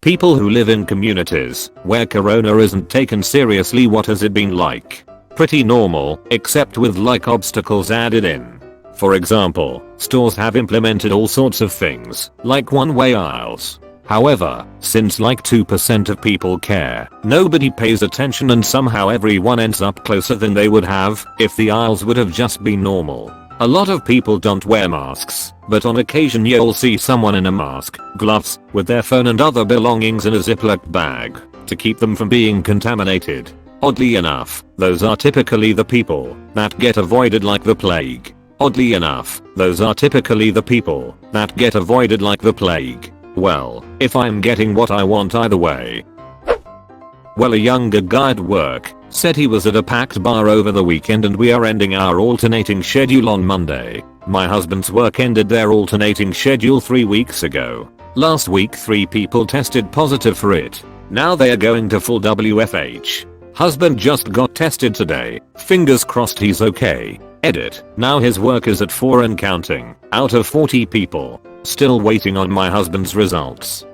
People who live in communities where corona isn't taken seriously, what has it been like? Pretty normal, except with like obstacles added in. For example, stores have implemented all sorts of things, like one-way aisles. However, since like 2% of people care, nobody pays attention and somehow everyone ends up closer than they would have if the aisles would have just been normal. A lot of people don't wear masks, but on occasion you'll see someone in a mask, gloves, with their phone and other belongings in a Ziploc bag to keep them from being contaminated. Oddly enough, those are typically the people that get avoided like the plague. Oddly enough, those are typically the people that get avoided like the plague. Well, if I'm getting what I want either way. Well, a younger guy at work said he was at a packed bar over the weekend and we are ending our alternating schedule on Monday. My husband's work ended their alternating schedule 3 weeks ago. Last week 3 people tested positive for it. Now they are going to full WFH. Husband just got tested today. Fingers crossed he's okay. Edit. Now his work is at 4 and counting out of 40 people. Still waiting on my husband's results.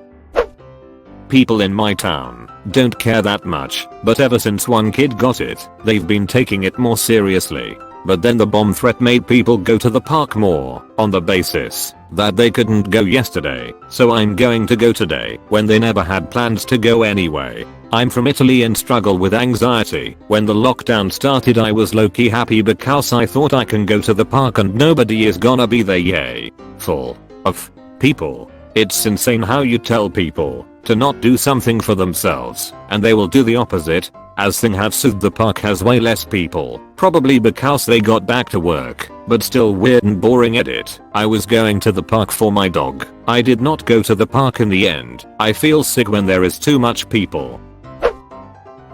People in my town don't care that much, but ever since one kid got it, they've been taking it more seriously. But then the bomb threat made people go to the park more, on the basis that they couldn't go yesterday, so I'm going to go today, when they never had plans to go anyway. I'm from Italy and struggle with anxiety. When the lockdown started I was low-key happy because I thought I can go to the park and nobody is gonna be there, yay. Full of people. It's insane how you tell people to not do something for themselves and they will do the opposite. As thing have said, the park has way less people, probably because they got back to work, but still weird and boring. Edit. I was going to the park for my dog. I did not go to the park in the end. I feel sick when there is too much people.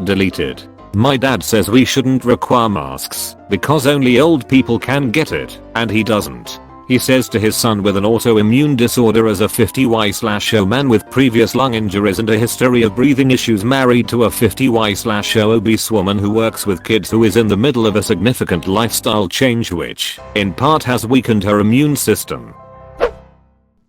Deleted. My dad says we shouldn't require masks because only old people can get it, and he doesn't. He says to his son with an autoimmune disorder as a 50Y/O man with previous lung injuries and a history of breathing issues married to a 50Y/O obese woman who works with kids who is in the middle of a significant lifestyle change which, in part, has weakened her immune system.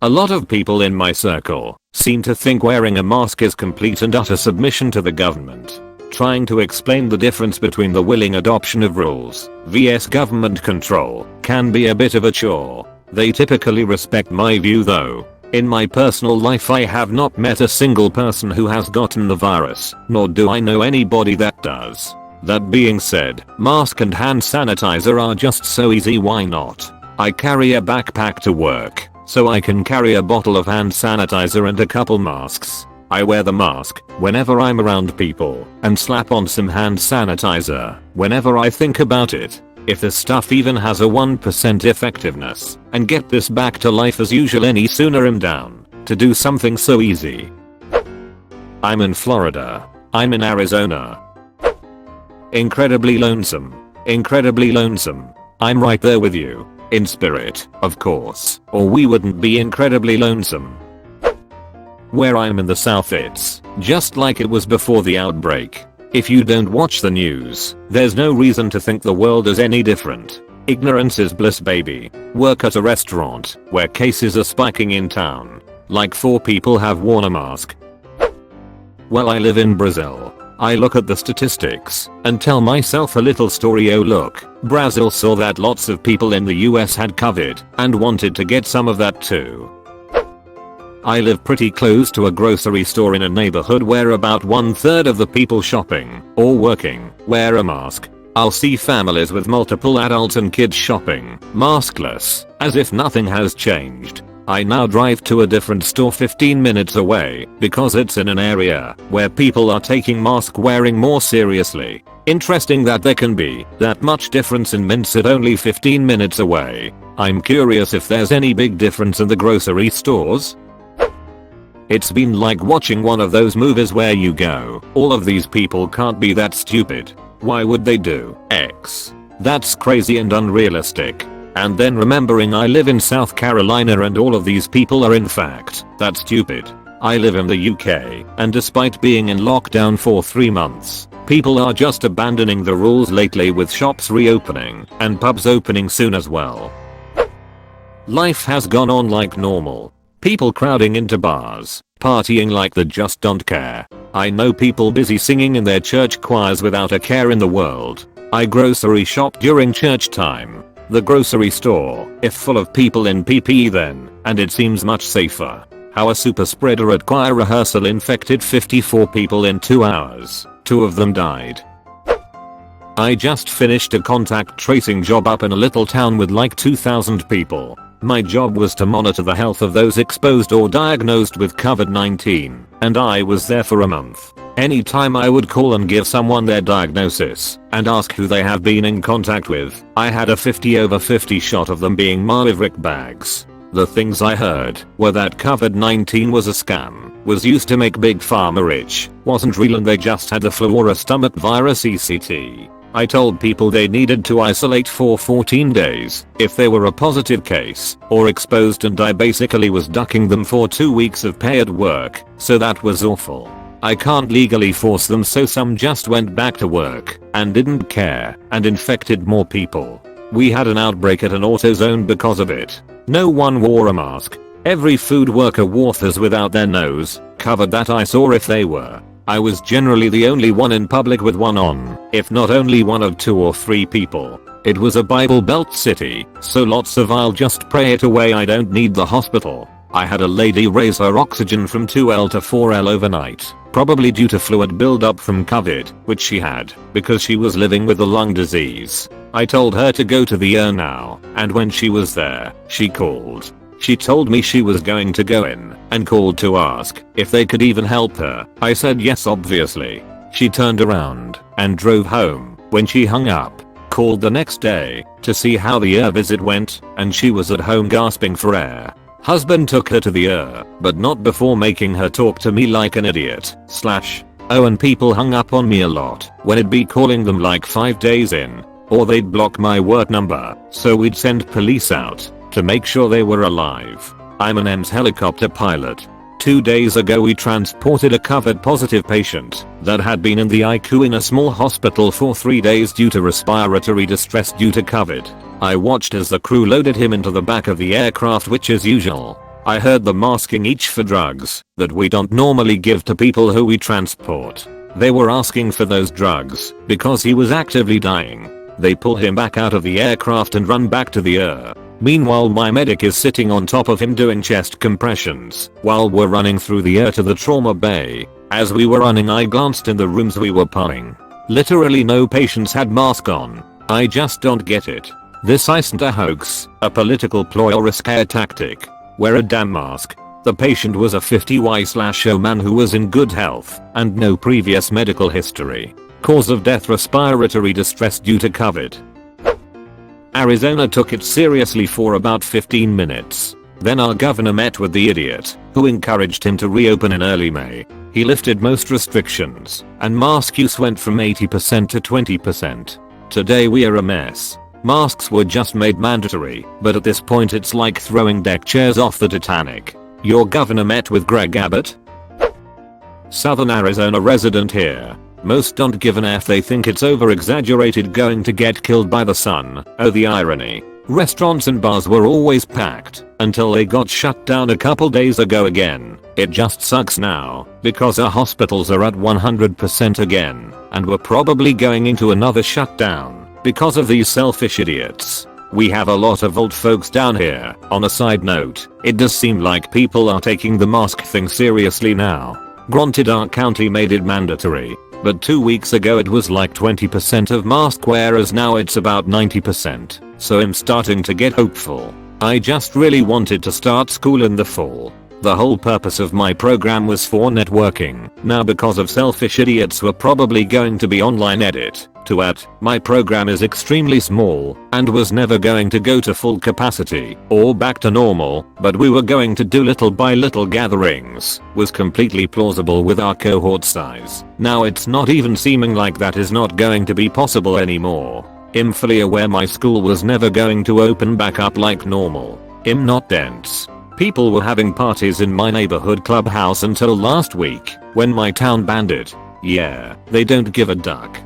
A lot of people in my circle seem to think wearing a mask is complete and utter submission to the government. Trying to explain the difference between the willing adoption of rules vs government control can be a bit of a chore. They typically respect my view though. In my personal life I have not met a single person who has gotten the virus, nor do I know anybody that does. That being said, mask and hand sanitizer are just so easy, why not? I carry a backpack to work, so I can carry a bottle of hand sanitizer and a couple masks. I wear the mask whenever I'm around people and slap on some hand sanitizer whenever I think about it. If this stuff even has a 1% effectiveness, and get this back to life as usual any sooner, I'm down to do something so easy. I'm in Florida. I'm in Arizona. Incredibly lonesome. Incredibly lonesome. I'm right there with you. In spirit, of course, or we wouldn't be incredibly lonesome. Where I'm in the south it's just like it was before the outbreak. If you don't watch the news, there's no reason to think the world is any different. Ignorance is bliss, baby. Work at a restaurant where cases are spiking in town. Like 4 people have worn a mask. Well, I live in Brazil. I look at the statistics and tell myself a little story. Oh look, Brazil saw that lots of people in the US had COVID and wanted to get some of that too. I live pretty close to a grocery store in a neighborhood where about 1/3 of the people shopping or working wear a mask. I'll see families with multiple adults and kids shopping maskless, as if nothing has changed. I now drive to a different store 15 minutes away because it's in an area where people are taking mask wearing more seriously. Interesting that there can be that much difference in mints at only 15 minutes away. I'm curious if there's any big difference in the grocery stores. It's been like watching one of those movies where you go, all of these people can't be that stupid. Why would they do X? That's crazy and unrealistic. And then remembering I live in South Carolina and all of these people are in fact that stupid. I live in the UK, and despite being in lockdown for 3 months, people are just abandoning the rules lately, with shops reopening and pubs opening soon as well. Life has gone on like normal. People crowding into bars, partying like they just don't care. I know people busy singing in their church choirs without a care in the world. I grocery shop during church time. The grocery store, if full of people in PPE then, and it seems much safer. How a super spreader at choir rehearsal infected 54 people in 2 hours. 2 of them died. I just finished a contact tracing job up in a little town with like 2,000 people. My job was to monitor the health of those exposed or diagnosed with COVID-19, and I was there for a month. Anytime I would call and give someone their diagnosis and ask who they have been in contact with, I had a 50/50 shot of them being Malaverick bags. The things I heard were that COVID-19 was a scam, was used to make Big Pharma rich, wasn't real, and they just had the flu or a stomach virus ECT. I told people they needed to isolate for 14 days if they were a positive case or exposed, and I basically was ducking them for 2 weeks of pay at work, so that was awful. I can't legally force them, so some just went back to work and didn't care and infected more people. We had an outbreak at an AutoZone because of it. No one wore a mask. Every food worker wore theirs without their nose covered that I saw if they were. I was generally the only one in public with one on, if not only one of 2 or 3 people. It was a Bible Belt city, so lots of "I'll just pray it away, I don't need the hospital." I had a lady raise her oxygen from 2L to 4L overnight, probably due to fluid buildup from COVID, which she had, because she was living with a lung disease. I told her to go to the ER now, and when she was there, she called. She told me she was going to go in and called to ask if they could even help her. I said yes, obviously. She turned around and drove home. When she hung up, called the next day to see how the ER visit went, and she was at home gasping for air. Husband took her to the ER, but not before making her talk to me like an idiot. Oh, and people hung up on me a lot when I'd be calling them like 5 days in, or they'd block my work number, so we'd send police out to make sure they were alive. I'm an EMS helicopter pilot. 2 days ago we transported a COVID positive patient that had been in the ICU in a small hospital for 3 days due to respiratory distress due to COVID. I watched as the crew loaded him into the back of the aircraft, which is usual. I heard them asking each for drugs that we don't normally give to people who we transport. They were asking for those drugs because he was actively dying. They pull him back out of the aircraft and run back to the ER. Meanwhile, my medic is sitting on top of him doing chest compressions while we're running through the ER to the trauma bay. As we were running, I glanced in the rooms we were punning. Literally no patients had mask on. I just don't get it. This isn't a hoax, a political ploy, or a scare tactic. Wear a damn mask. The patient was a 50Y/O man who was in good health and no previous medical history. Cause of death: respiratory distress due to COVID. Arizona took it seriously for about 15 minutes. Then our governor met with the idiot, who encouraged him to reopen in early May. He lifted most restrictions, and mask use went from 80% to 20%. Today we are a mess. Masks were just made mandatory, but at this point it's like throwing deck chairs off the Titanic. Your governor met with Greg Abbott? Southern Arizona resident here. Most don't give an F, they think it's over exaggerated going to get killed by the sun. Oh, the irony. Restaurants and bars were always packed until they got shut down a couple days ago again. It just sucks now because our hospitals are at 100% again, and we're probably going into another shutdown because of these selfish idiots. We have a lot of old folks down here. On a side note, it does seem like people are taking the mask thing seriously now. Granted, our county made it mandatory, but 2 weeks ago it was like 20% of mask wearers, now it's about 90%. So I'm starting to get hopeful. I just really wanted to start school in the fall. The whole purpose of my program was for networking. Now because of selfish idiots we're probably going to be online. Edit to add, my program is extremely small and was never going to go to full capacity or back to normal, but we were going to do little by little gatherings. Was completely plausible with our cohort size. Now it's not even seeming like that is not going to be possible anymore. I'm fully aware my school was never going to open back up like normal. I'm not dense. People were having parties in my neighborhood clubhouse until last week when my town banned it. Yeah, they don't give a duck.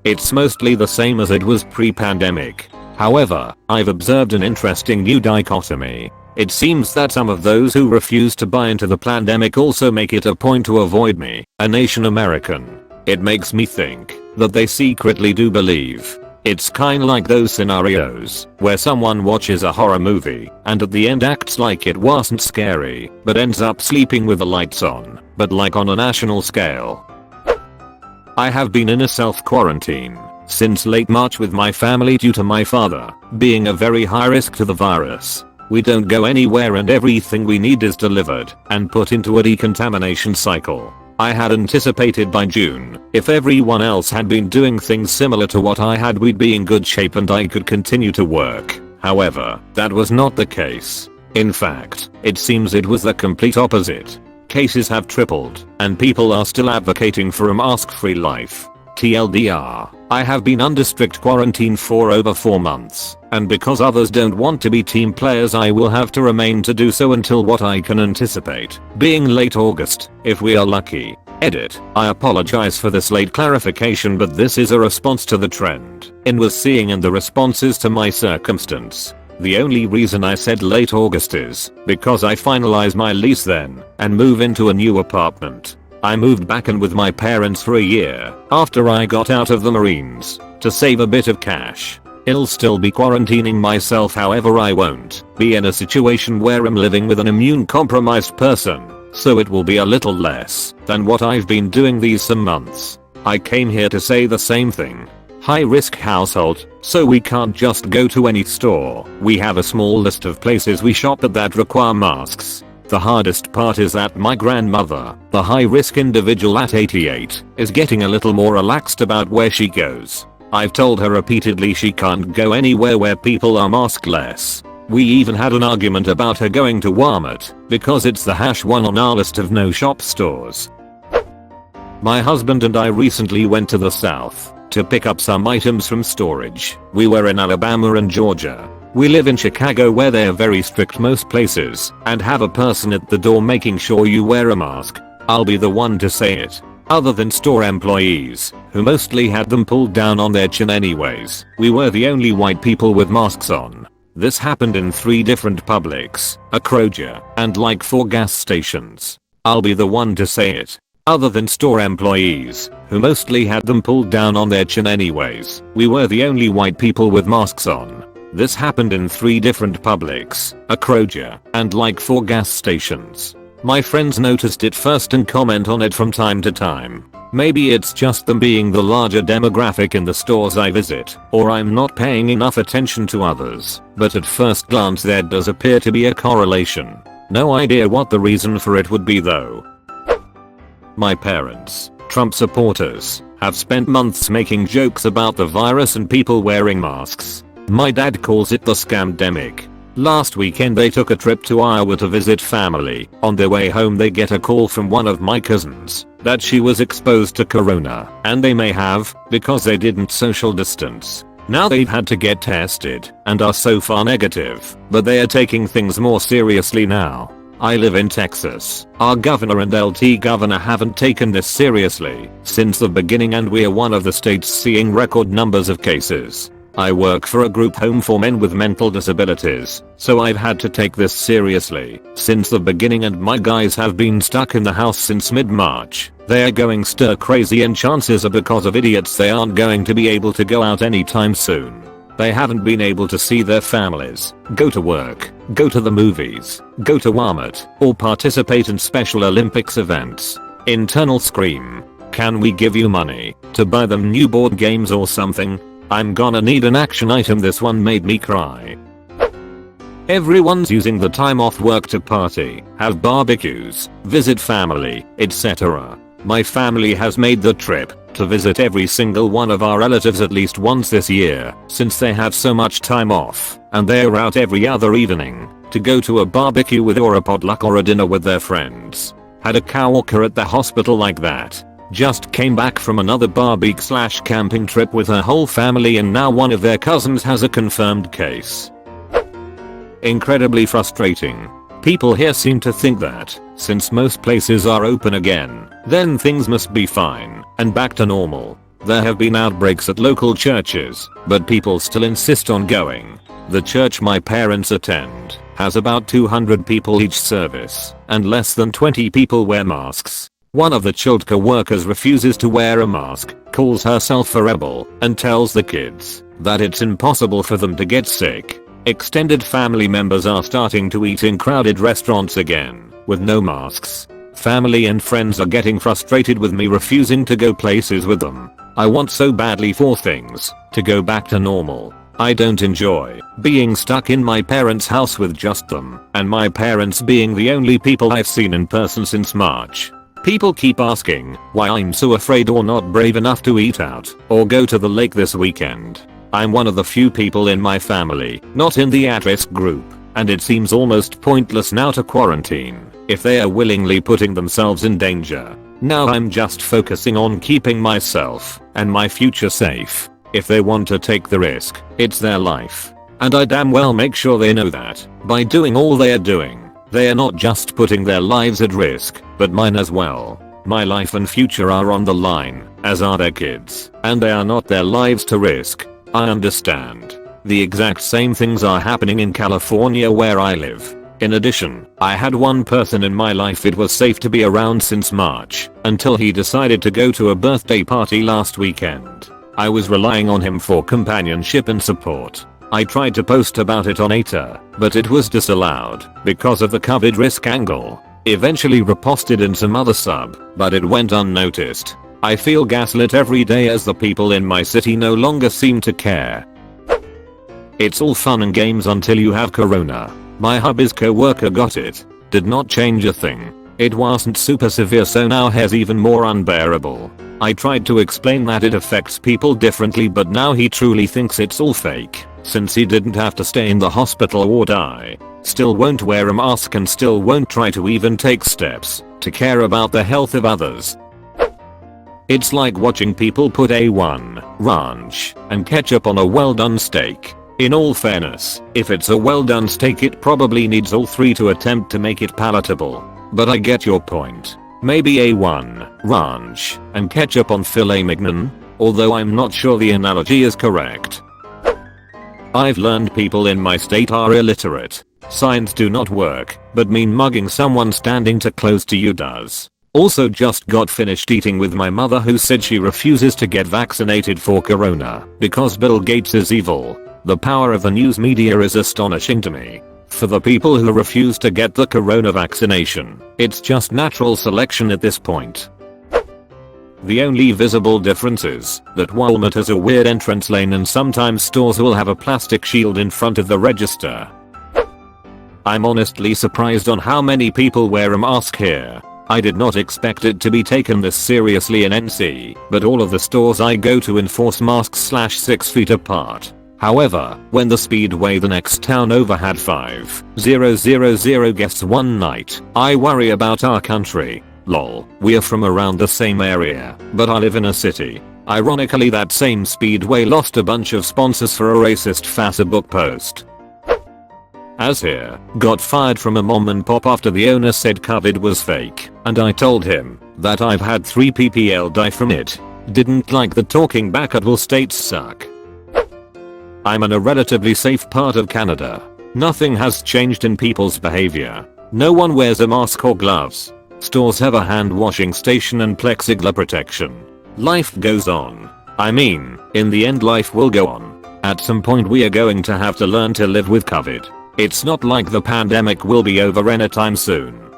It's mostly the same as it was pre-pandemic. However, I've observed an interesting new dichotomy. It seems that some of those who refuse to buy into the pandemic also make it a point to avoid me, a nation American. It makes me think that they secretly do believe. It's kinda like those scenarios where someone watches a horror movie and at the end acts like it wasn't scary but ends up sleeping with the lights on, but like on a national scale. I have been in a self-quarantine since late March with my family due to my father being a very high risk to the virus. We don't go anywhere and everything we need is delivered and put into a decontamination cycle. I had anticipated by June, if everyone else had been doing things similar to what I had, we'd be in good shape and I could continue to work. However, that was not the case. In fact, it seems it was the complete opposite. Cases have tripled, and people are still advocating for a mask-free life. TLDR, I have been under strict quarantine for over 4 months, and because others don't want to be team players I will have to remain to do so until what I can anticipate being late August, if we are lucky. Edit, I apologize for this late clarification but this is a response to the trend in was seeing and the responses to my circumstance. The only reason I said late August is because I finalize my lease then and move into a new apartment. I moved back in with my parents for a year after I got out of the Marines to save a bit of cash. I'll still be quarantining myself, however I won't be in a situation where I'm living with an immune compromised person, so it will be a little less than what I've been doing these some months. I came here to say the same thing. High risk household, so we can't just go to any store. We have a small list of places we shop at that require masks. The hardest part is that my grandmother, the high risk individual at 88, is getting a little more relaxed about where she goes. I've told her repeatedly she can't go anywhere where people are maskless. We even had an argument about her going to Walmart because it's the #1 on our list of no shop stores. My husband and I recently went to the south to pick up some items from storage. We were in Alabama and Georgia. We live in Chicago where they are very strict most places and have a person at the door making sure you wear a mask. I'll be the one to say it. Other than store employees, who mostly had them pulled down on their chin anyways, we were the only white people with masks on. This happened in 3 different Publix, a Kroger, and like 4 gas stations. I'll be the one to say it. Other than store employees, who mostly had them pulled down on their chin anyways, we were the only white people with masks on. This happened in 3 different Publix, a Kroger, and like 4 gas stations. My friends noticed it first and comment on it from time to time. Maybe it's just them being the larger demographic in the stores I visit, or I'm not paying enough attention to others, but at first glance there does appear to be a correlation. No idea what the reason for it would be though. My parents, Trump supporters, have spent months making jokes about the virus and people wearing masks. My dad calls it the scamdemic. Last weekend they took a trip to Iowa to visit family. On their way home they get a call from one of my cousins that she was exposed to corona, and they may have, because they didn't social distance. Now they've had to get tested and are so far negative, but they are taking things more seriously now. I live in Texas. Our governor and LT governor haven't taken this seriously since the beginning and we are one of the states seeing record numbers of cases. I work for a group home for men with mental disabilities, so I've had to take this seriously since the beginning and my guys have been stuck in the house since mid-March. They are going stir crazy and chances are because of idiots they aren't going to be able to go out anytime soon. They haven't been able to see their families, go to work, go to the movies, go to Walmart, or participate in Special Olympics events. Internal scream. Can we give you money to buy them new board games or something? I'm gonna need an action item. This one made me cry. Everyone's using the time off work to party, have barbecues, visit family, etc. My family has made the trip to visit every single one of our relatives at least once this year since they have so much time off and they're out every other evening to go to a barbecue with or a potluck or a dinner with their friends. Had a coworker at the hospital like that. Just came back from another barbecue/camping trip with her whole family and now one of their cousins has a confirmed case. Incredibly frustrating. People here seem to think that, since most places are open again, then things must be fine and back to normal. There have been outbreaks at local churches, but people still insist on going. The church my parents attend has about 200 people each service, and less than 20 people wear masks. One of the chilled co-workers refuses to wear a mask, calls herself a rebel, and tells the kids that it's impossible for them to get sick. Extended family members are starting to eat in crowded restaurants again, with no masks. Family and friends are getting frustrated with me refusing to go places with them. I want so badly for things to go back to normal. I don't enjoy being stuck in my parents' house with just them, and my parents being the only people I've seen in person since March. People keep asking why I'm so afraid or not brave enough to eat out or go to the lake this weekend. I'm one of the few people in my family not in the at-risk group, and it seems almost pointless now to quarantine if they are willingly putting themselves in danger. Now I'm just focusing on keeping myself and my future safe. If they want to take the risk, it's their life. And I damn well make sure they know that by doing all they are doing, they are not just putting their lives at risk, but mine as well. My life and future are on the line, as are their kids, and they are not their lives to risk. I understand. The exact same things are happening in California where I live. In addition, I had one person in my life it was safe to be around since March, until he decided to go to a birthday party last weekend. I was relying on him for companionship and support. I tried to post about it on Twitter, but it was disallowed because of the COVID risk angle. Eventually reposted in some other sub, but it went unnoticed. I feel gaslit every day as the people in my city no longer seem to care. It's all fun and games until you have corona. My hubby's co-worker got it. Did not change a thing. It wasn't super severe, so now he's even more unbearable. I tried to explain that it affects people differently, but now he truly thinks it's all fake, since he didn't have to stay in the hospital or die. Still won't wear a mask and still won't try to even take steps to care about the health of others. It's like watching people put A1, ranch, and ketchup on a well done steak. In all fairness, if it's a well done steak it probably needs all three to attempt to make it palatable. But I get your point. Maybe A1, ranch, and ketchup on filet mignon, although I'm not sure the analogy is correct. I've learned people in my state are illiterate. Signs do not work, but mean mugging someone standing too close to you does. Also just got finished eating with my mother who said she refuses to get vaccinated for corona because Bill Gates is evil. The power of the news media is astonishing to me. For the people who refuse to get the corona vaccination, it's just natural selection at this point. The only visible difference is that Walmart has a weird entrance lane and sometimes stores will have a plastic shield in front of the register. I'm honestly surprised on how many people wear a mask here. I did not expect it to be taken this seriously in NC, but all of the stores I go to enforce masks /6 feet apart. However, when the Speedway the next town over had 5,000 guests one night, I worry about our country. Lol, we are from around the same area, but I live in a city. Ironically, that same Speedway lost a bunch of sponsors for a racist Facebook post. As here, got fired from a mom and pop after the owner said COVID was fake, and I told him that I've had 3 PPL die from it. Didn't like the talking back at all states suck. I'm in a relatively safe part of Canada. Nothing has changed in people's behavior. No one wears a mask or gloves. Stores have a hand washing station and plexiglass protection. Life goes on. I mean, in the end life will go on. At some point we are going to have to learn to live with COVID. It's not like the pandemic will be over anytime soon.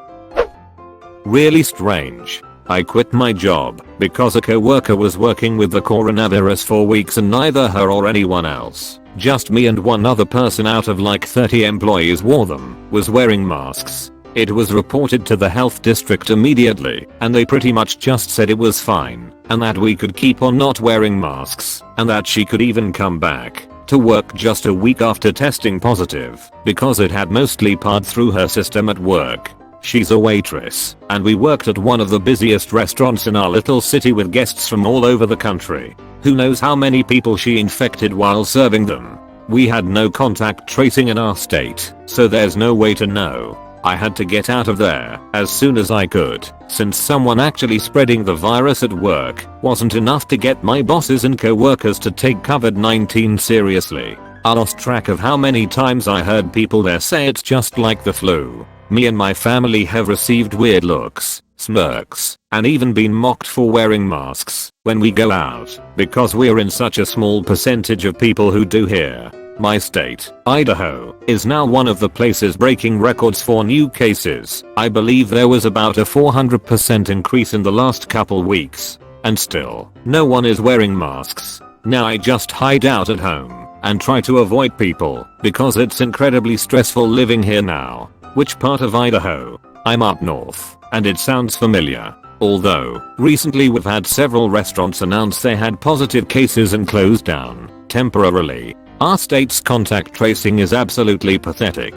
Really strange. I quit my job because a co-worker was working with the coronavirus for weeks and neither her or anyone else, just me and one other person out of like 30 employees wore them, was wearing masks. It was reported to the health district immediately and they pretty much just said it was fine and that we could keep on not wearing masks and that she could even come back to work just a week after testing positive because it had mostly passed through her system at work. She's a waitress, and we worked at one of the busiest restaurants in our little city with guests from all over the country. Who knows how many people she infected while serving them? We had no contact tracing in our state, so there's no way to know. I had to get out of there as soon as I could, since someone actually spreading the virus at work wasn't enough to get my bosses and co-workers to take COVID-19 seriously. I lost track of how many times I heard people there say it's just like the flu. Me and my family have received weird looks, smirks, and even been mocked for wearing masks when we go out because we're in such a small percentage of people who do here. My state, Idaho, is now one of the places breaking records for new cases. I believe there was about a 400% increase in the last couple weeks. And still, no one is wearing masks. Now I just hide out at home and try to avoid people because it's incredibly stressful living here now. Which part of Idaho? I'm up north, and it sounds familiar. Although, recently we've had several restaurants announce they had positive cases and closed down temporarily. Our state's contact tracing is absolutely pathetic.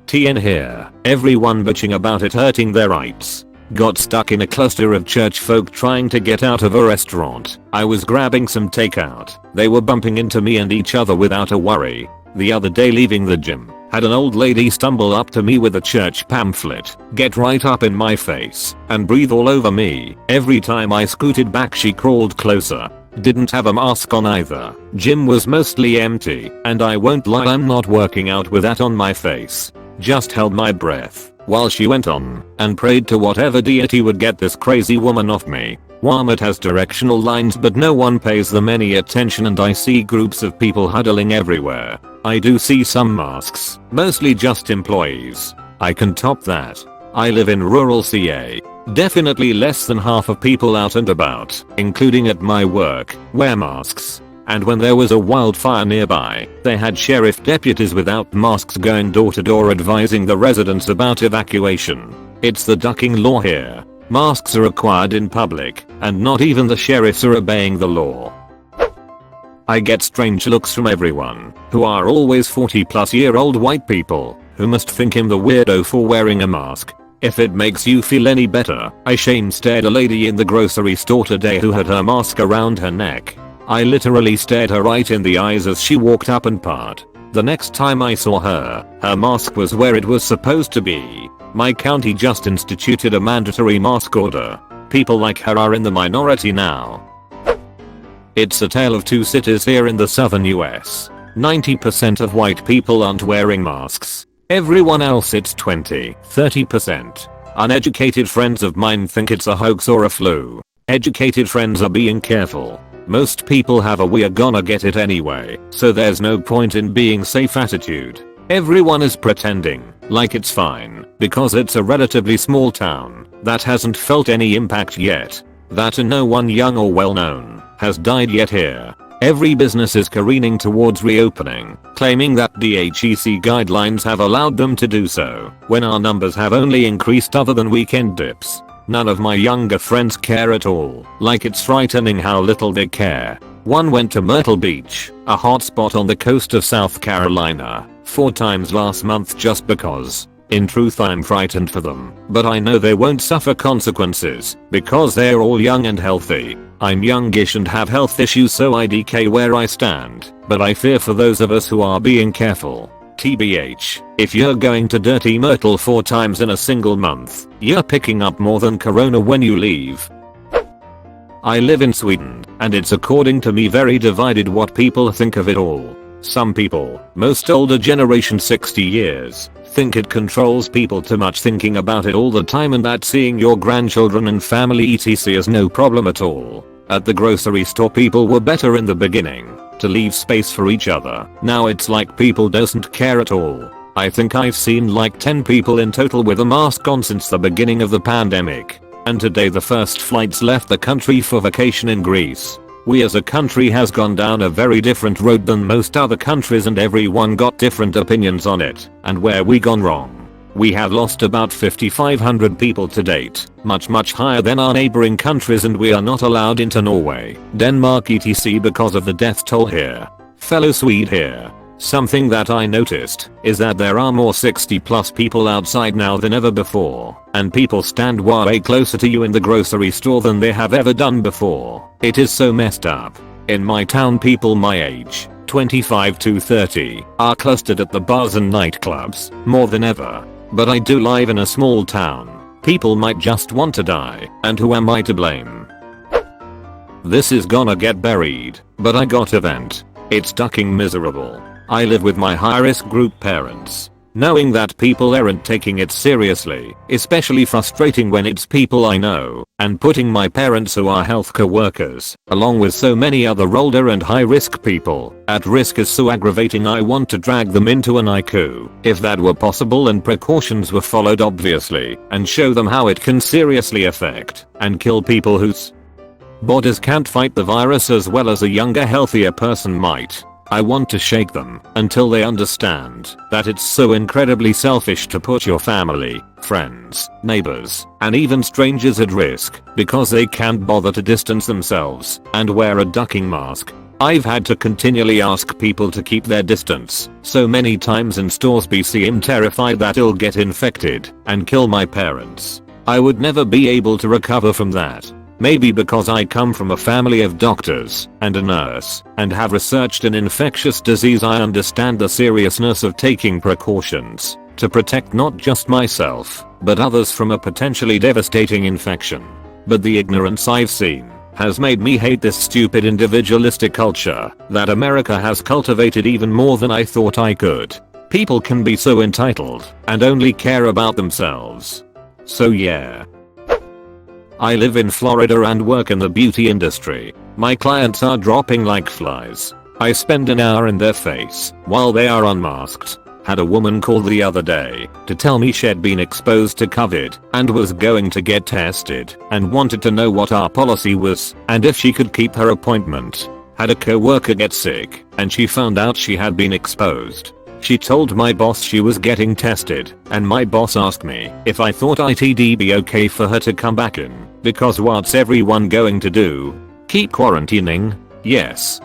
TN here, everyone bitching about it hurting their rights. Got stuck in a cluster of church folk trying to get out of a restaurant. I was grabbing some takeout. They were bumping into me and each other without a worry. The other day leaving the gym, had an old lady stumble up to me with a church pamphlet, get right up in my face, and breathe all over me. Every time I scooted back she crawled closer. Didn't have a mask on either. Gym was mostly empty, and I won't lie, I'm not working out with that on my face. Just held my breath while she went on and prayed to whatever deity would get this crazy woman off me. Walmart has directional lines but no one pays them any attention and I see groups of people huddling everywhere. I do see some masks, mostly just employees. I can top that. I live in rural CA. Definitely less than half of people out and about, including at my work, wear masks. And when there was a wildfire nearby, they had sheriff deputies without masks going door to door advising the residents about evacuation. It's the ducking law here. Masks are required in public, and not even the sheriffs are obeying the law. I get strange looks from everyone, who are always 40+ white people, who must think I'm the weirdo for wearing a mask. If it makes you feel any better, I shame stared a lady in the grocery store today who had her mask around her neck. I literally stared her right in the eyes as she walked up and part. The next time I saw her, her mask was where it was supposed to be. My county just instituted a mandatory mask order. People like her are in the minority now. It's a tale of two cities here in the southern US. 90% of white people aren't wearing masks. Everyone else it's 20-30%. Uneducated friends of mine think it's a hoax or a flu. Educated friends are being careful. Most people have a "we're gonna get it anyway, so there's no point in being safe" attitude. Everyone is pretending like it's fine because it's a relatively small town that hasn't felt any impact yet. That and no one young or well known has died yet here. Every business is careening towards reopening, claiming that DHEC guidelines have allowed them to do so, when our numbers have only increased other than weekend dips. None of my younger friends care at all, like it's frightening how little they care. One went to Myrtle Beach, a hotspot on the coast of South Carolina, 4 times last month just because. In truth I'm frightened for them, but I know they won't suffer consequences, because they're all young and healthy. I'm youngish and have health issues so I DK where I stand, but I fear for those of us who are being careful. TBH, if you're going to Dirty Myrtle 4 times in a single month, you're picking up more than corona when you leave. I live in Sweden, and it's according to me very divided what people think of it all. Some people, most older generation 60 years, think it controls people too much thinking about it all the time and that seeing your grandchildren and family etc is no problem at all. At the grocery store people were better in the beginning, to leave space for each other. Now it's like people doesn't care at all. I think I've seen like 10 people in total with a mask on since the beginning of the pandemic. And today the first flights left the country for vacation in Greece. We as a country has gone down a very different road than most other countries and everyone got different opinions on it. And where we gone wrong? We have lost about 5,500 people to date, much higher than our neighboring countries, and we are not allowed into Norway, Denmark etc because of the death toll here. Fellow Swede here. Something that I noticed is that there are more 60+ people outside now than ever before, and people stand way closer to you in the grocery store than they have ever done before. It is so messed up. In my town people my age, 25 to 30, are clustered at the bars and nightclubs, more than ever. But I do live in a small town. People might just want to die, and who am I to blame? This is gonna get buried, but I got a vent. It's fucking miserable. I live with my high-risk group parents. Knowing that people aren't taking it seriously, especially frustrating when it's people I know, and putting my parents who are healthcare workers, along with so many other older and high-risk people, at risk is so aggravating. I want to drag them into an ICU, if that were possible and precautions were followed obviously, and show them how it can seriously affect and kill people whose bodies can't fight the virus as well as a younger healthier person might. I want to shake them until they understand that it's so incredibly selfish to put your family, friends, neighbors, and even strangers at risk because they can't bother to distance themselves and wear a ducking mask. I've had to continually ask people to keep their distance so many times in stores because I'm terrified that I'll get infected and kill my parents. I would never be able to recover from that. Maybe because I come from a family of doctors and a nurse and have researched in infectious disease, I understand the seriousness of taking precautions to protect not just myself but others from a potentially devastating infection. But the ignorance I've seen has made me hate this stupid individualistic culture that America has cultivated even more than I thought I could. People can be so entitled and only care about themselves. So yeah. I live in Florida and work in the beauty industry. My clients are dropping like flies. I spend an hour in their face while they are unmasked. Had a woman call the other day to tell me she'd been exposed to COVID and was going to get tested and wanted to know what our policy was and if she could keep her appointment. Had a coworker get sick and she found out she had been exposed. She told my boss she was getting tested, and my boss asked me if I thought it'd be okay for her to come back in, because what's everyone going to do? Keep quarantining? Yes.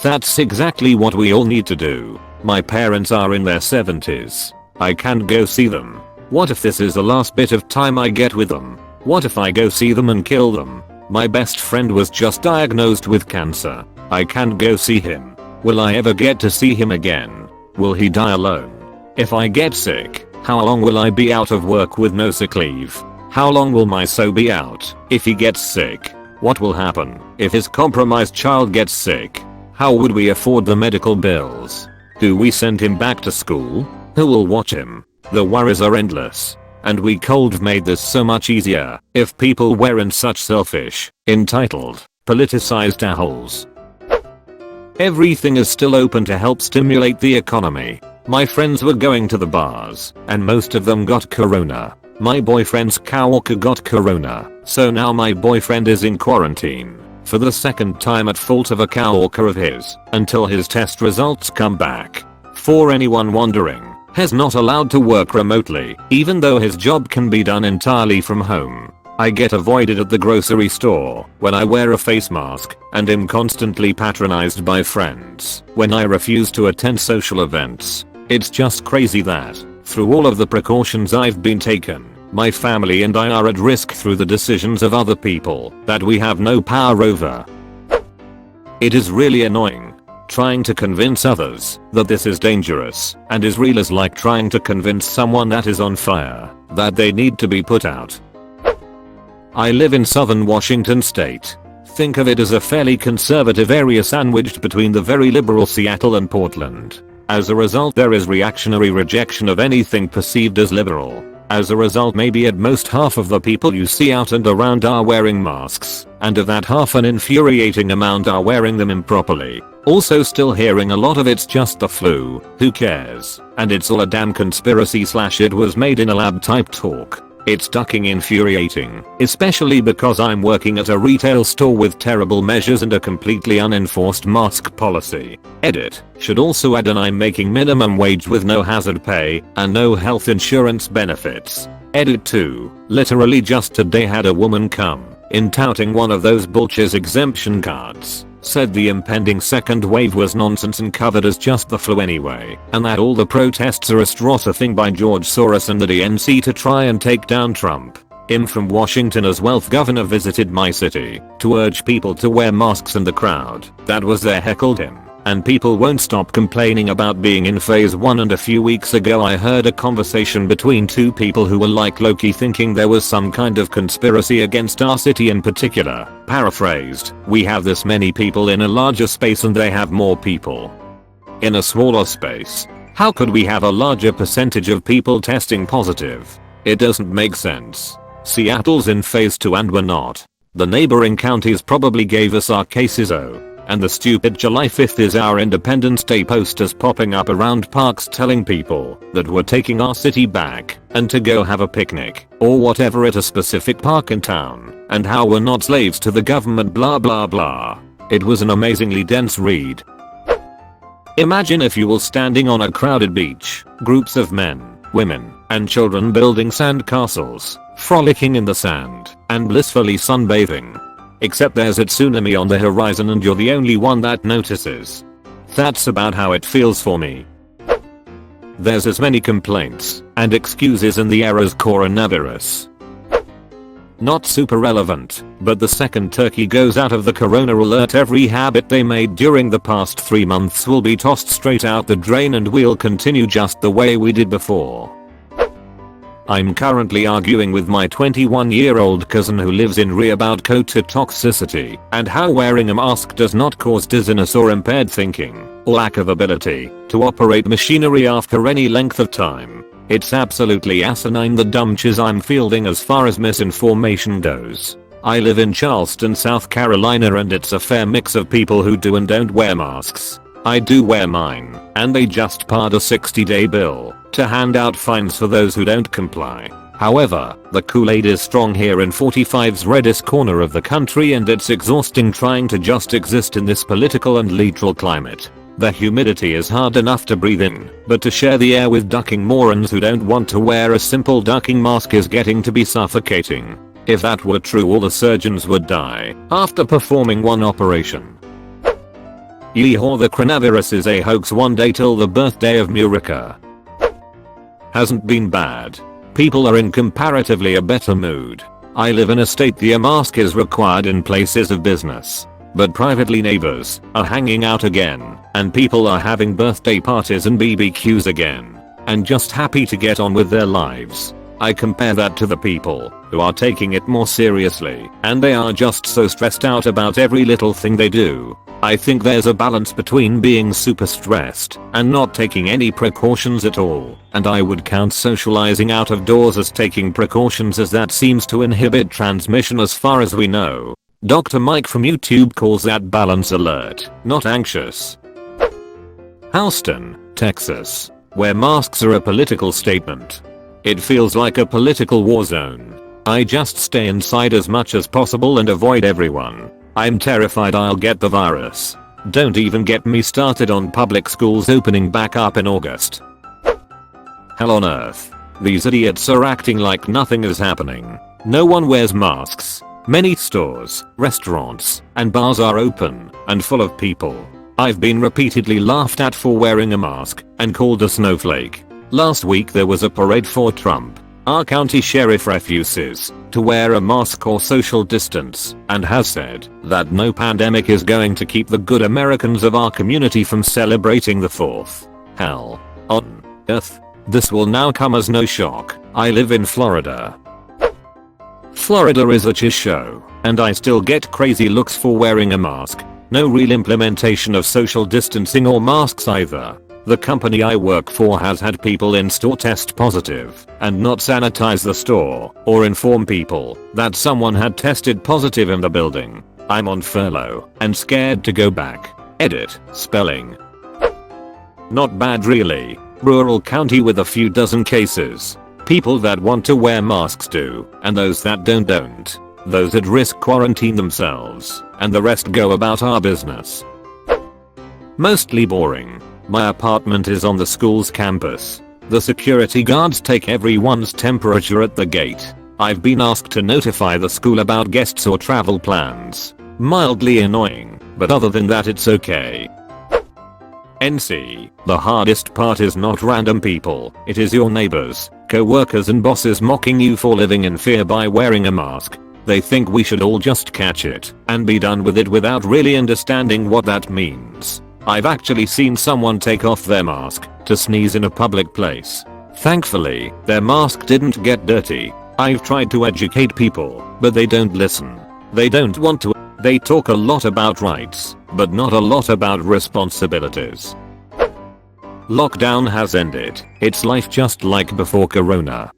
That's exactly what we all need to do. My parents are in their 70s. I can't go see them. What if this is the last bit of time I get with them? What if I go see them and kill them? My best friend was just diagnosed with cancer. I can't go see him. Will I ever get to see him again? Will he die alone? If I get sick, how long will I be out of work with no sick leave? How long will my son be out if he gets sick? What will happen if his compromised child gets sick? How would we afford the medical bills? Do we send him back to school? Who will watch him? The worries are endless. And we could have made this so much easier if people weren't such selfish, entitled, politicized assholes. Everything is still open to help stimulate the economy. My friends were going to the bars, and most of them got corona. My boyfriend's coworker got corona, so now my boyfriend is in quarantine for the second time at fault of a coworker of his until his test results come back. For anyone wondering, he's not allowed to work remotely, even though his job can be done entirely from home. I get avoided at the grocery store when I wear a face mask and am constantly patronized by friends when I refuse to attend social events. It's just crazy that, through all of the precautions I've been taken, my family and I are at risk through the decisions of other people that we have no power over. It is really annoying. Trying to convince others that this is dangerous and is real is like trying to convince someone that is on fire that they need to be put out. I live in southern Washington state. Think of it as a fairly conservative area sandwiched between the very liberal Seattle and Portland. As a result, there is reactionary rejection of anything perceived as liberal. As a result, maybe at most half of the people you see out and around are wearing masks, and of that half an infuriating amount are wearing them improperly. Also still hearing a lot of it's just the flu, who cares, and it's all a damn conspiracy / it was made in a lab type talk. It's fucking infuriating, especially because I'm working at a retail store with terrible measures and a completely unenforced mask policy. Edit. Should also add and I'm making minimum wage with no hazard pay and no health insurance benefits. Edit 2. Literally just today had a woman come in touting one of those bullshit exemption cards. Said the impending second wave was nonsense and covered as just the flu anyway, and that all the protests are a strata thing by George Soros and the DNC to try and take down Trump. Him from Washington as wealth governor visited my city to urge people to wear masks and the crowd that was there heckled him. And people won't stop complaining about being in phase 1, and a few weeks ago I heard a conversation between two people who were like low-key thinking there was some kind of conspiracy against our city in particular. Paraphrased, we have this many people in a larger space and they have more people in a smaller space. How could we have a larger percentage of people testing positive? It doesn't make sense. Seattle's in phase 2 and we're not. The neighboring counties probably gave us our cases and the stupid July 5th is our Independence Day posters popping up around parks telling people that we're taking our city back and to go have a picnic or whatever at a specific park in town and how we're not slaves to the government blah blah blah. It was an amazingly dense read. Imagine if you were standing on a crowded beach, groups of men, women, and children building sand castles, frolicking in the sand, and blissfully sunbathing. Except there's a tsunami on the horizon and you're the only one that notices. That's about how it feels for me. There's as many complaints and excuses in the era as coronavirus. Not super relevant, but the second turkey goes out of the corona alert, every habit they made during the past 3 months will be tossed straight out the drain and we'll continue just the way we did before. I'm currently arguing with my 21-year-old cousin who lives in Rio about cototoxicity and how wearing a mask does not cause dizziness or impaired thinking or lack of ability to operate machinery after any length of time. It's absolutely asinine the dumb chiz I'm fielding as far as misinformation goes. I live in Charleston, South Carolina and it's a fair mix of people who do and don't wear masks. I do wear mine, and they just passed a 60-day bill to hand out fines for those who don't comply. However, the Kool-Aid is strong here in 45's reddest corner of the country and it's exhausting trying to just exist in this political and literal climate. The humidity is hard enough to breathe in, but to share the air with ducking morons who don't want to wear a simple ducking mask is getting to be suffocating. If that were true, all the surgeons would die after performing one operation. Yeehaw, the coronavirus is a hoax. One day till the birthday of Murica. Hasn't been bad. People are in comparatively a better mood. I live in a state the mask is required in places of business. But privately neighbors are hanging out again, and people are having birthday parties and BBQs again, and just happy to get on with their lives. I compare that to the people who are taking it more seriously, and they are just so stressed out about every little thing they do. I think there's a balance between being super stressed and not taking any precautions at all, and I would count socializing out of doors as taking precautions as that seems to inhibit transmission as far as we know. Dr. Mike from YouTube calls that balance alert, not anxious. Houston, Texas, where masks are a political statement. It feels like a political war zone. I just stay inside as much as possible and avoid everyone. I'm terrified I'll get the virus. Don't even get me started on public schools opening back up in August. Hell on earth. These idiots are acting like nothing is happening. No one wears masks. Many stores, restaurants, and bars are open and full of people. I've been repeatedly laughed at for wearing a mask and called a snowflake. Last week there was a parade for Trump. Our county sheriff refuses to wear a mask or social distance and has said that no pandemic is going to keep the good Americans of our community from celebrating the 4th. Hell on earth. This will now come as no shock. I live in Florida. Florida is a chiz show, and I still get crazy looks for wearing a mask. No real implementation of social distancing or masks either. The company I work for has had people in store test positive and not sanitize the store or inform people that someone had tested positive in the building. I'm on furlough and scared to go back. Edit, spelling. Not bad really. Rural county with a few dozen cases. People that want to wear masks do, and those that don't. Those at risk quarantine themselves, and the rest go about our business. Mostly boring. My apartment is on the school's campus. The security guards take everyone's temperature at the gate. I've been asked to notify the school about guests or travel plans. Mildly annoying, but other than that it's okay. NC, the hardest part is not random people, it is your neighbors, co-workers and bosses mocking you for living in fear by wearing a mask. They think we should all just catch it and be done with it without really understanding what that means. I've actually seen someone take off their mask to sneeze in a public place. Thankfully, their mask didn't get dirty. I've tried to educate people, but they don't listen. They don't want to. They talk a lot about rights, but not a lot about responsibilities. Lockdown has ended. It's life just like before corona.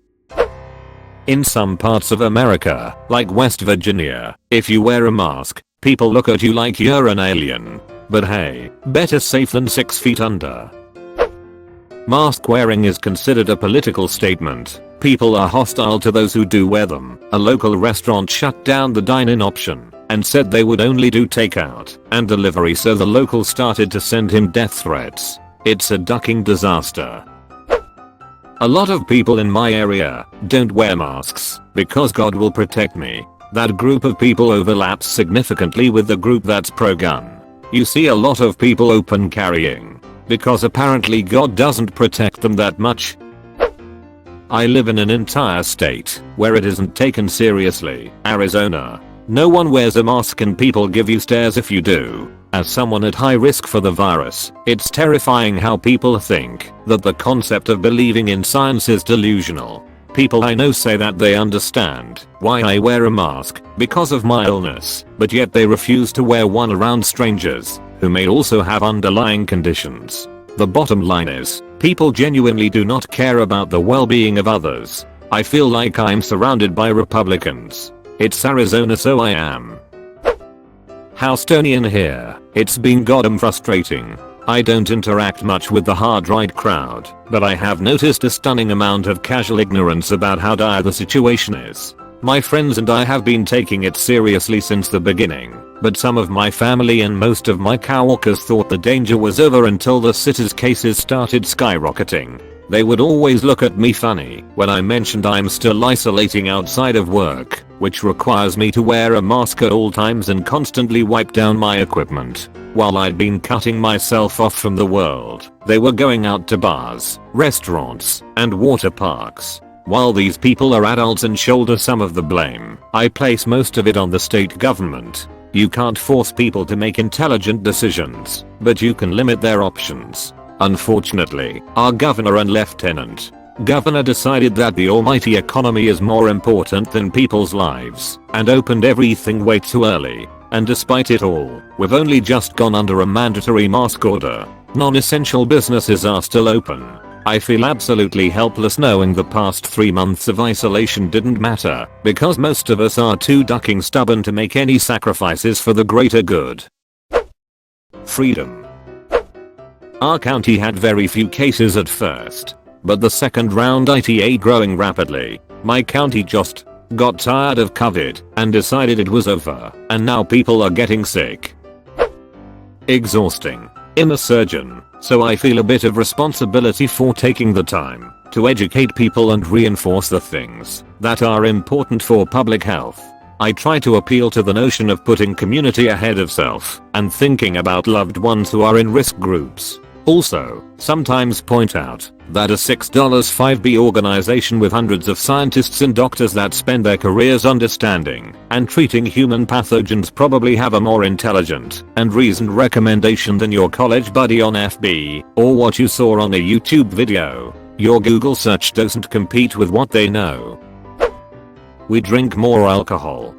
In some parts of America, like West Virginia, if you wear a mask, people look at you like you're an alien. But hey, better safe than 6 feet under. Mask wearing is considered a political statement. People are hostile to those who do wear them. A local restaurant shut down the dine-in option and said they would only do takeout and delivery, so the locals started to send him death threats. It's a ducking disaster. A lot of people in my area don't wear masks because God will protect me. That group of people overlaps significantly with the group that's pro-gun. You see a lot of people open carrying because apparently God doesn't protect them that much. I live in an entire state where it isn't taken seriously, Arizona. No one wears a mask and people give you stares if you do. As someone at high risk for the virus, it's terrifying how people think that the concept of believing in science is delusional. People I know say that they understand why I wear a mask because of my illness, but yet they refuse to wear one around strangers who may also have underlying conditions. The bottom line is, people genuinely do not care about the well-being of others. I feel like I'm surrounded by Republicans. It's Arizona, so I am. Houstonian here. It's been goddamn frustrating. I don't interact much with the hard-right crowd, but I have noticed a stunning amount of casual ignorance about how dire the situation is. My friends and I have been taking it seriously since the beginning, but some of my family and most of my coworkers thought the danger was over until the city's cases started skyrocketing. They would always look at me funny when I mentioned I'm still isolating outside of work, which requires me to wear a mask at all times and constantly wipe down my equipment. While I'd been cutting myself off from the world, they were going out to bars, restaurants, and water parks. While these people are adults and shoulder some of the blame, I place most of it on the state government. You can't force people to make intelligent decisions, but you can limit their options. Unfortunately, our governor and lieutenant governor decided that the almighty economy is more important than people's lives and opened everything way too early. And despite it all, we've only just gone under a mandatory mask order. Non-essential businesses are still open. I feel absolutely helpless knowing the past 3 months of isolation didn't matter because most of us are too ducking stubborn to make any sacrifices for the greater good. Freedom. Our county had very few cases at first, but the second round ITA growing rapidly. My county just got tired of COVID and decided it was over, and now people are getting sick. Exhausting. I'm a surgeon, so I feel a bit of responsibility for taking the time to educate people and reinforce the things that are important for public health. I try to appeal to the notion of putting community ahead of self and thinking about loved ones who are in risk groups. Also, sometimes point out that a $6.5b organization with hundreds of scientists and doctors that spend their careers understanding and treating human pathogens probably have a more intelligent and reasoned recommendation than your college buddy on FB or what you saw on a YouTube video. Your Google search doesn't compete with what they know. We drink more alcohol.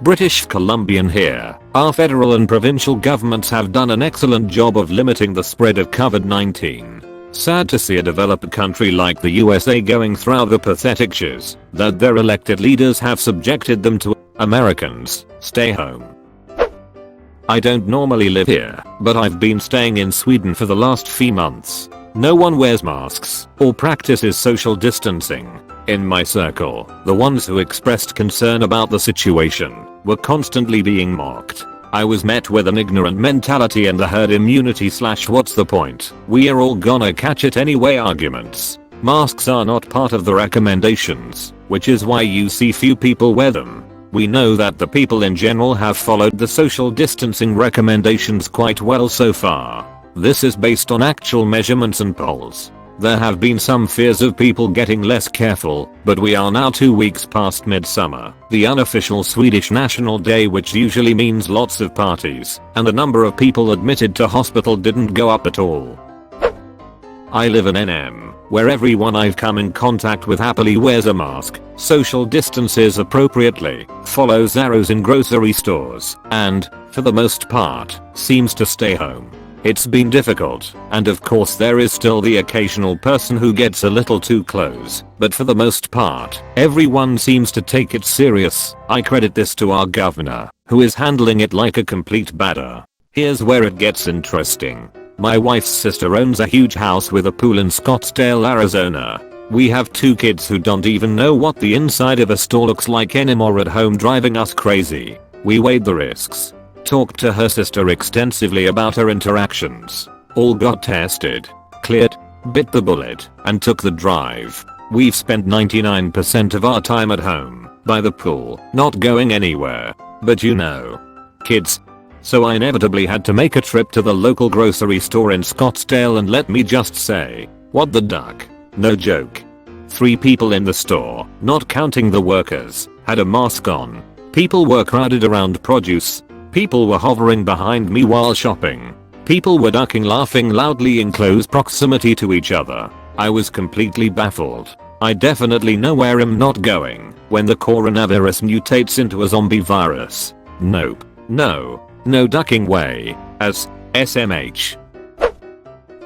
British Columbian here. Our federal and provincial governments have done an excellent job of limiting the spread of COVID-19. Sad to see a developed country like the USA going through the pathetic shiz that their elected leaders have subjected them to. Americans, stay home. I don't normally live here, but I've been staying in Sweden for the last few months. No one wears masks or practices social distancing. In my circle, the ones who expressed concern about the situation were constantly being mocked. I was met with an ignorant mentality and the herd immunity / what's the point, we are all gonna catch it anyway arguments. Masks are not part of the recommendations, which is why you see few people wear them. We know that the people in general have followed the social distancing recommendations quite well so far. This is based on actual measurements and polls. There have been some fears of people getting less careful, but we are now 2 weeks past midsummer, the unofficial Swedish National Day, which usually means lots of parties, and the number of people admitted to hospital didn't go up at all. I live in NM, where everyone I've come in contact with happily wears a mask, social distances appropriately, follows arrows in grocery stores, and, for the most part, seems to stay home. It's been difficult, and of course there is still the occasional person who gets a little too close, but for the most part, everyone seems to take it serious. I credit this to our governor, who is handling it like a complete badass. Here's where it gets interesting. My wife's sister owns a huge house with a pool in Scottsdale, Arizona. We have 2 kids who don't even know what the inside of a store looks like anymore at home, driving us crazy. We weighed the risks, talked to her sister extensively about her interactions, all got tested, cleared, bit the bullet, and took the drive. We've spent 99% of our time at home, by the pool, not going anywhere. But you know, kids. So I inevitably had to make a trip to the local grocery store in Scottsdale, and let me just say, what the duck? No joke. 3 people in the store, not counting the workers, had a mask on. People were crowded around produce. People were hovering behind me while shopping. People were ducking, laughing loudly in close proximity to each other. I was completely baffled. I definitely know where I'm not going when the coronavirus mutates into a zombie virus. Nope. No ducking way. As SMH.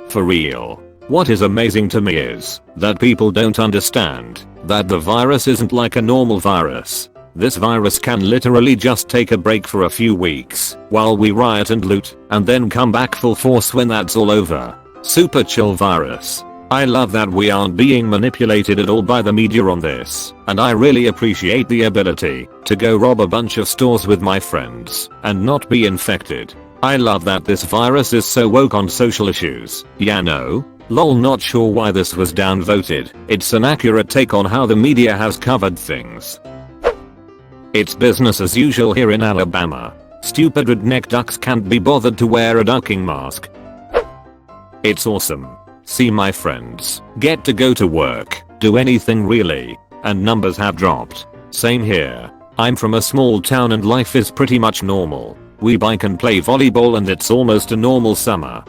For real. What is amazing to me is that people don't understand that the virus isn't like a normal virus. This virus can literally just take a break for a few weeks while we riot and loot, and then come back full force when that's all over. Super chill virus. I love that we aren't being manipulated at all by the media on this, and I really appreciate the ability to go rob a bunch of stores with my friends and not be infected. I love that this virus is so woke on social issues. Yeah, no? Lol, not sure why this was downvoted. It's an accurate take on how the media has covered things. It's business as usual here in Alabama. Stupid redneck ducks can't be bothered to wear a ducking mask. It's awesome. See my friends get to go to work, do anything really, and numbers have dropped. Same here. I'm from a small town and life is pretty much normal. We bike and play volleyball and it's almost a normal summer.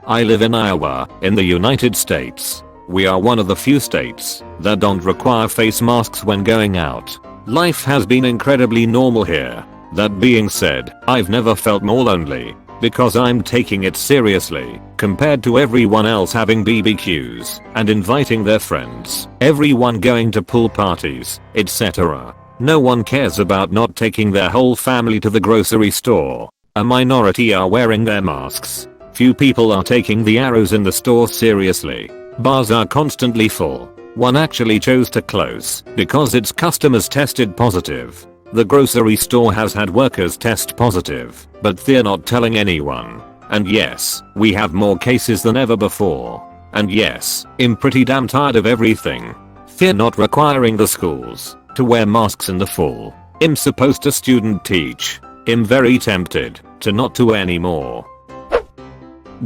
I live in Iowa, in the United States. We are one of the few states that don't require face masks when going out. Life has been incredibly normal here. That being said, I've never felt more lonely, because I'm taking it seriously, compared to everyone else having BBQs and inviting their friends, everyone going to pool parties, etc. No one cares about not taking their whole family to the grocery store. A minority are wearing their masks. Few people are taking the arrows in the store seriously. Bars are constantly full. One actually chose to close because its customers tested positive. The grocery store has had workers test positive, but they're not telling anyone. And yes, we have more cases than ever before. And yes, I'm pretty damn tired of everything. They're not requiring the schools to wear masks in the fall. I'm supposed to student teach. I'm very tempted to not to anymore.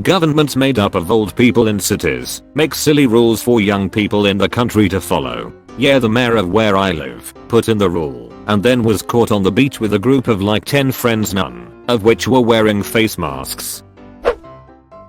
Governments made up of old people in cities make silly rules for young people in the country to follow. Yeah, the mayor of where I live put in the rule and then was caught on the beach with a group of like 10 friends, none of which were wearing face masks.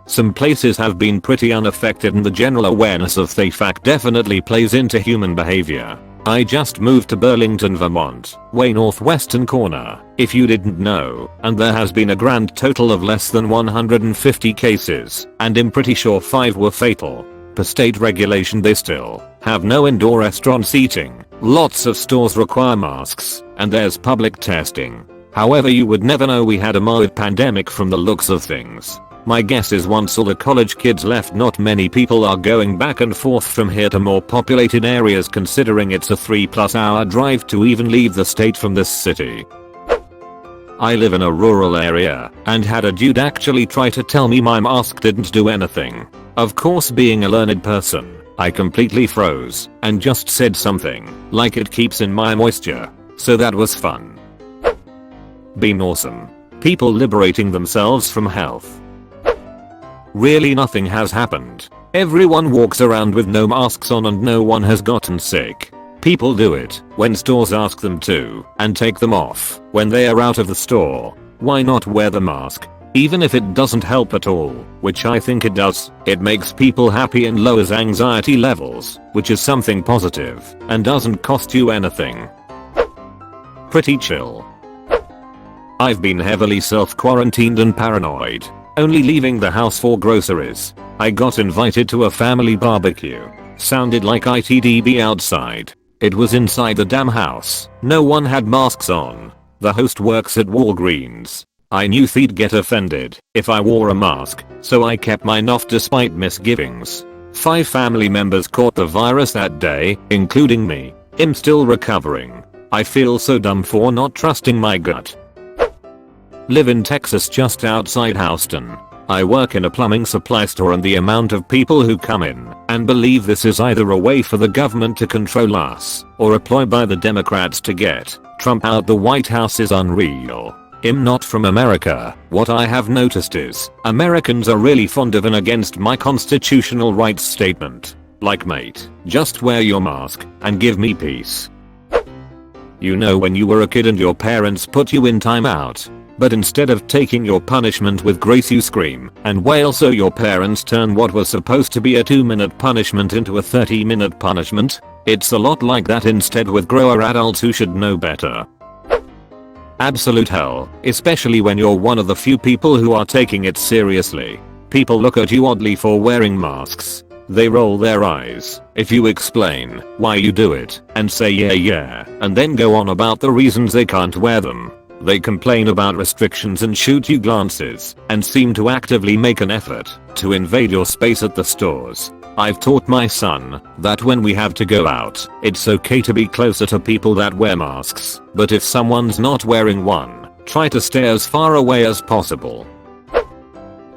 Some places have been pretty unaffected and the general awareness of the fact definitely plays into human behavior. I just moved to Burlington, Vermont, way northwestern corner, if you didn't know, and there has been a grand total of less than 150 cases, and I'm pretty sure 5 were fatal. Per state regulation they still have no indoor restaurant seating, lots of stores require masks, and there's public testing. However, you would never know we had a mild pandemic from the looks of things. My guess is once all the college kids left, not many people are going back and forth from here to more populated areas, considering it's a 3+ hour drive to even leave the state from this city. I live in a rural area and had a dude actually try to tell me my mask didn't do anything. Of course, being a learned person, I completely froze and just said something like it keeps in my moisture. So that was fun. Been awesome. People liberating themselves from health. Really nothing has happened. Everyone walks around with no masks on and no one has gotten sick. People do it when stores ask them to and take them off when they are out of the store. Why not wear the mask? Even if it doesn't help at all, which I think it does, it makes people happy and lowers anxiety levels, which is something positive and doesn't cost you anything. Pretty chill. I've been heavily self-quarantined and paranoid, only leaving the house for groceries. I got invited to a family barbecue. Sounded like ITDB outside. It was inside the damn house. No one had masks on. The host works at Walgreens. I knew they'd get offended if I wore a mask, so I kept mine off despite misgivings. 5 family members caught the virus that day, including me. I'm still recovering. I feel so dumb for not trusting my gut. Live in Texas just outside Houston. I work in a plumbing supply store, and the amount of people who come in and believe this is either a way for the government to control us or a ploy by the Democrats to get Trump out the White House is unreal. I'm not from America. What I have noticed is Americans are really fond of an against my constitutional rights statement. Like, mate, just wear your mask and give me peace. You know, when you were a kid and your parents put you in timeout, but instead of taking your punishment with grace you scream and wail, so your parents turn what was supposed to be a 2-minute punishment into a 30-minute punishment? It's a lot like that, instead with grower adults who should know better. Absolute hell, especially when you're one of the few people who are taking it seriously. People look at you oddly for wearing masks. They roll their eyes if you explain why you do it and say yeah, and then go on about the reasons they can't wear them. They complain about restrictions and shoot you glances and seem to actively make an effort to invade your space at the stores. I've taught my son that when we have to go out, it's okay to be closer to people that wear masks, but if someone's not wearing one, try to stay as far away as possible.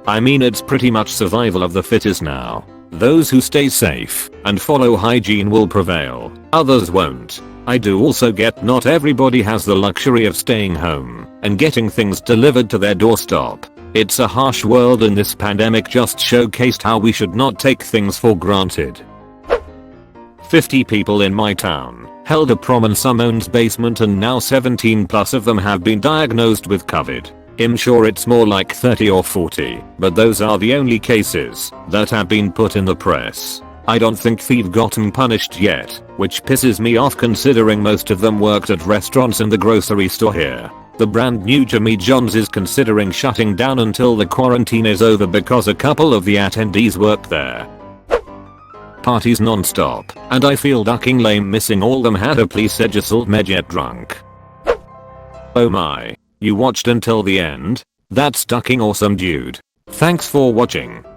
I mean, it's pretty much survival of the fittest now. Those who stay safe and follow hygiene will prevail, others won't. I do also get not everybody has the luxury of staying home and getting things delivered to their doorstep. It's a harsh world, and this pandemic just showcased how we should not take things for granted. 50 people in my town held a prom in someone's basement, and now 17 plus of them have been diagnosed with COVID. I'm sure it's more like 30 or 40, but those are the only cases that have been put in the press. I don't think they've gotten punished yet, which pisses me off considering most of them worked at restaurants and the grocery store here. The brand new Jimmy John's is considering shutting down until the quarantine is over because a couple of the attendees work there. Parties non-stop, and I feel ducking lame missing all them had a police edgesalt me get drunk. Oh my. You watched until the end? That's ducking awesome, dude. Thanks for watching.